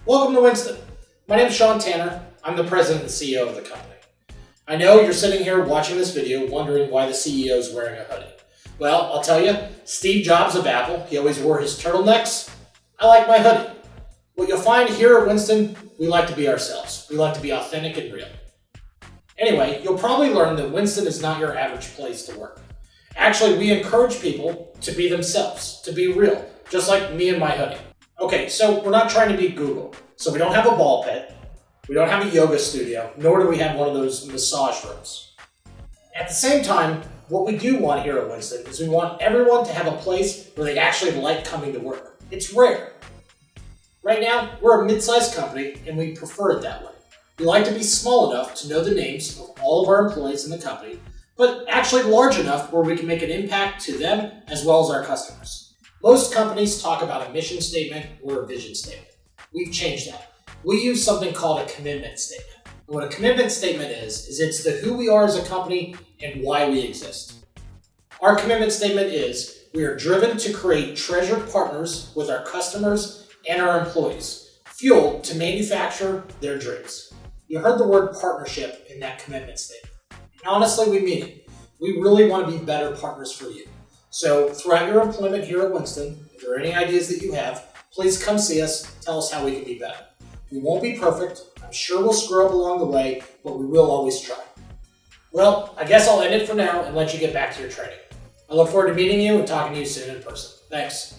Welcome to Winston. My name is Shaun. I'm the president and CEO of the company. I know you're sitting here watching this video wondering why the CEO is wearing a hoodie. Well, I'll tell you, Steve Jobs of Apple, he always wore his turtlenecks. I like my hoodie. What you'll find here at Winston, we like to be ourselves. We like to be authentic and real. Anyway, you'll probably learn that Winston is not your average place to work. Actually, we encourage people to be themselves, to be real, just like me and my hoodie. Okay, so we're not trying to be Google. So we don't have a ball pit, we don't have a yoga studio, nor do we have one of those massage rooms. At the same time, what we do want here at Winston is we want everyone to have a place where they actually like coming to work. It's rare. Right now, we're a mid-sized company and we prefer it that way. We like to be small enough to know the names of all of our employees in the company, but actually large enough where we can make an impact to them as well as our customers. Most companies talk about a mission statement or a vision statement. We've changed that. We use something called a commitment statement. And what a commitment statement is it's the who we are as a company and why we exist. Our commitment statement is we are driven to create treasured partners with our customers and our employees, fueled to manufacture their dreams. You heard the word partnership in that commitment statement. And honestly, we mean it. We really want to be better partners for you. So throughout your employment here at Winston, if there are any ideas that you have, please come see us, tell us how we can be better. We won't be perfect, I'm sure we'll screw up along the way, but we will always try. Well, I guess I'll end it for now and let you get back to your training. I look forward to meeting you and talking to you soon in person. Thanks.